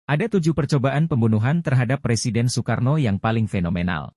Ada 7 percobaan pembunuhan terhadap Presiden Soekarno yang paling fenomenal.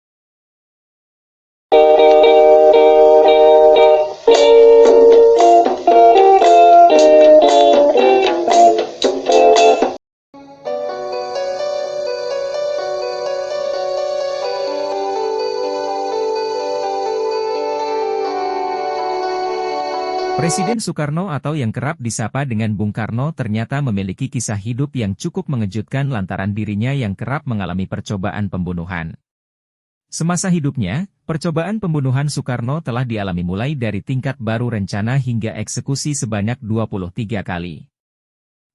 Presiden Soekarno atau yang kerap disapa dengan Bung Karno ternyata memiliki kisah hidup yang cukup mengejutkan lantaran dirinya yang kerap mengalami percobaan pembunuhan. Semasa hidupnya, percobaan pembunuhan Soekarno telah dialami mulai dari tingkat baru rencana hingga eksekusi sebanyak 23 kali.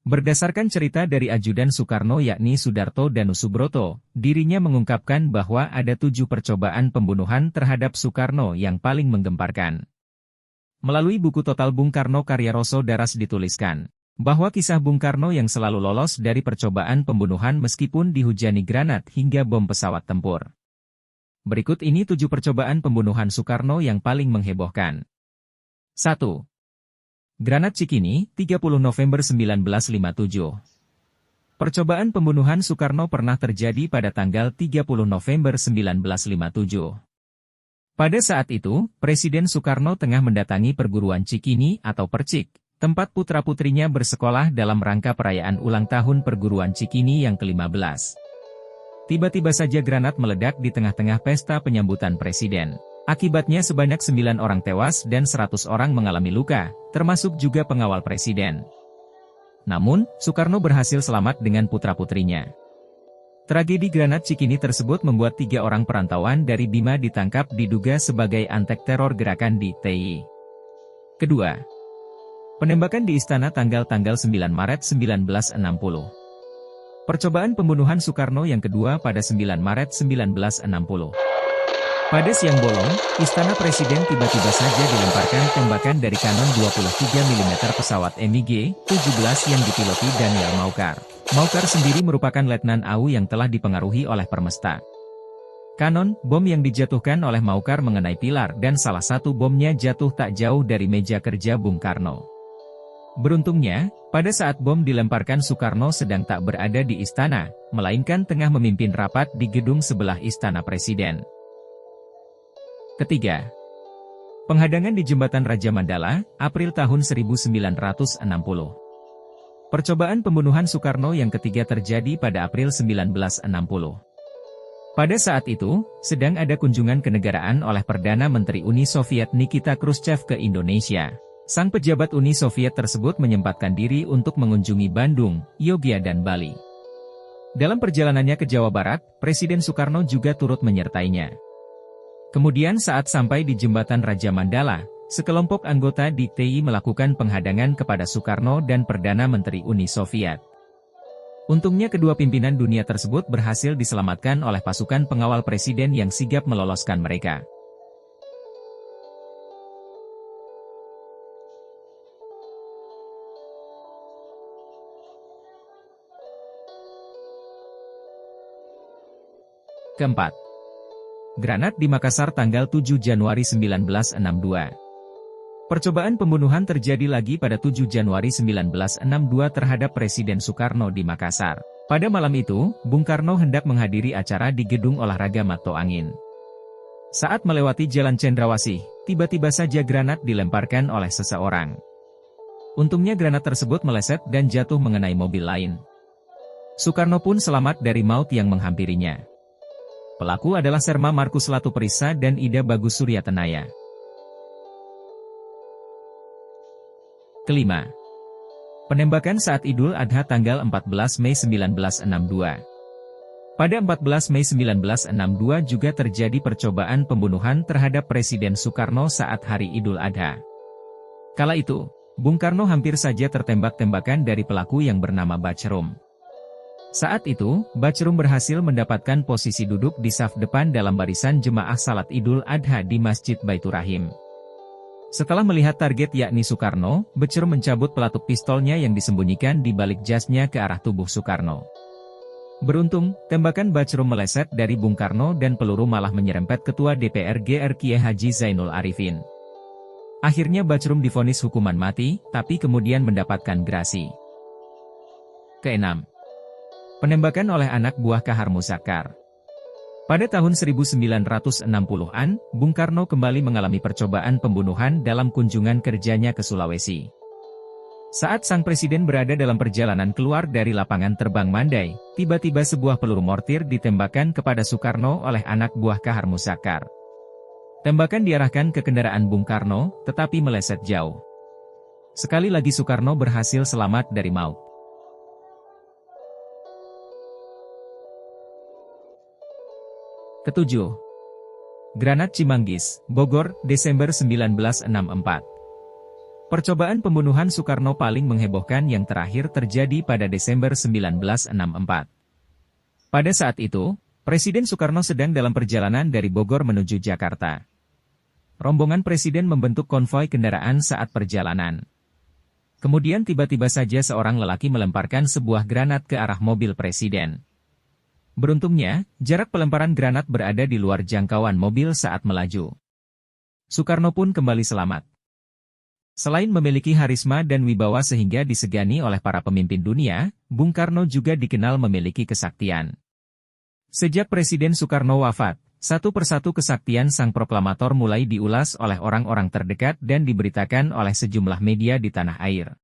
Berdasarkan cerita dari ajudan Soekarno yakni Sudarto Danusubroto, dirinya mengungkapkan bahwa ada 7 percobaan pembunuhan terhadap Soekarno yang paling menggemparkan. Melalui buku Total Bung Karno karya Roso Daras dituliskan, bahwa kisah Bung Karno yang selalu lolos dari percobaan pembunuhan meskipun dihujani granat hingga bom pesawat tempur. Berikut ini 7 percobaan pembunuhan Soekarno yang paling menghebohkan. 1. Granat Cikini, 30 November 1957. Percobaan pembunuhan Soekarno pernah terjadi pada tanggal 30 November 1957. Pada saat itu, Presiden Soekarno tengah mendatangi perguruan Cikini atau Percik, tempat putra-putrinya bersekolah dalam rangka perayaan ulang tahun perguruan Cikini yang ke-15. Tiba-tiba saja granat meledak di tengah-tengah pesta penyambutan Presiden. Akibatnya sebanyak 9 orang tewas dan 100 orang mengalami luka, termasuk juga pengawal Presiden. Namun, Soekarno berhasil selamat dengan putra-putrinya. Tragedi granat Cikini tersebut membuat 3 orang perantauan dari Bima ditangkap diduga sebagai antek teror gerakan di TI. Kedua, penembakan di Istana tanggal 9 Maret 1960. Percobaan pembunuhan Soekarno yang kedua pada 9 Maret 1960. Pada siang bolong, Istana Presiden tiba-tiba saja dilemparkan tembakan dari kanon 23 mm pesawat MiG-17 yang dipiloti Daniel Maucar. Maucar sendiri merupakan Letnan AU yang telah dipengaruhi oleh Permesta. Kanon, bom yang dijatuhkan oleh Maucar mengenai pilar dan salah satu bomnya jatuh tak jauh dari meja kerja Bung Karno. Beruntungnya, pada saat bom dilemparkan Soekarno sedang tak berada di istana, melainkan tengah memimpin rapat di gedung sebelah Istana Presiden. Ketiga, penghadangan di Jembatan Raja Mandala, April tahun 1960. Percobaan pembunuhan Soekarno yang ketiga terjadi pada April 1960. Pada saat itu, sedang ada kunjungan kenegaraan oleh Perdana Menteri Uni Soviet Nikita Khrushchev ke Indonesia. Sang pejabat Uni Soviet tersebut menyempatkan diri untuk mengunjungi Bandung, Yogyakarta dan Bali. Dalam perjalanannya ke Jawa Barat, Presiden Soekarno juga turut menyertainya. Kemudian saat sampai di Jembatan Raja Mandala, sekelompok anggota di TI melakukan penghadangan kepada Soekarno dan Perdana Menteri Uni Soviet. Untungnya kedua pimpinan dunia tersebut berhasil diselamatkan oleh pasukan pengawal presiden yang sigap meloloskan mereka. Keempat, granat di Makassar tanggal 7 Januari 1962. Percobaan pembunuhan terjadi lagi pada 7 Januari 1962 terhadap Presiden Soekarno di Makassar. Pada malam itu, Bung Karno hendak menghadiri acara di Gedung Olahraga Mato Angin. Saat melewati Jalan Cendrawasih, tiba-tiba saja granat dilemparkan oleh seseorang. Untungnya granat tersebut meleset dan jatuh mengenai mobil lain. Soekarno pun selamat dari maut yang menghampirinya. Pelaku adalah Serma Markus Latuprisa dan Ida Bagus Suryatenaya. Kelima, penembakan saat Idul Adha tanggal 14 Mei 1962. Pada 14 Mei 1962 juga terjadi percobaan pembunuhan terhadap Presiden Soekarno saat hari Idul Adha. Kala itu, Bung Karno hampir saja tertembak-tembakan dari pelaku yang bernama Bachrum. Saat itu, Bachrum berhasil mendapatkan posisi duduk di saf depan dalam barisan jemaah salat Idul Adha di Masjid Baitur Rahim. Setelah melihat target yakni Soekarno, Bachrum mencabut pelatuk pistolnya yang disembunyikan di balik jasnya ke arah tubuh Soekarno. Beruntung, tembakan Bachrum meleset dari Bung Karno dan peluru malah menyerempet Ketua DPR GR Kiai Haji Zainul Arifin. Akhirnya Bachrum divonis hukuman mati, tapi kemudian mendapatkan grasi. Keenam, Penembakan oleh anak buah Kahar Muzakkar. Pada tahun 1960-an, Bung Karno kembali mengalami percobaan pembunuhan dalam kunjungan kerjanya ke Sulawesi. Saat sang presiden berada dalam perjalanan keluar dari lapangan terbang Mandai, tiba-tiba sebuah peluru mortir ditembakkan kepada Soekarno oleh anak buah Kahar Muzakkar. Tembakan diarahkan ke kendaraan Bung Karno, tetapi meleset jauh. Sekali lagi Soekarno berhasil selamat dari maut. Ketujuh. Granat Cimanggis, Bogor, Desember 1964. Percobaan pembunuhan Soekarno paling menghebohkan yang terakhir terjadi pada Desember 1964. Pada saat itu, Presiden Soekarno sedang dalam perjalanan dari Bogor menuju Jakarta. Rombongan Presiden membentuk konvoi kendaraan saat perjalanan. Kemudian tiba-tiba saja seorang lelaki melemparkan sebuah granat ke arah mobil Presiden. Beruntungnya, jarak pelemparan granat berada di luar jangkauan mobil saat melaju. Soekarno pun kembali selamat. Selain memiliki harisma dan wibawa sehingga disegani oleh para pemimpin dunia, Bung Karno juga dikenal memiliki kesaktian. Sejak Presiden Soekarno wafat, satu persatu kesaktian sang proklamator mulai diulas oleh orang-orang terdekat dan diberitakan oleh sejumlah media di tanah air.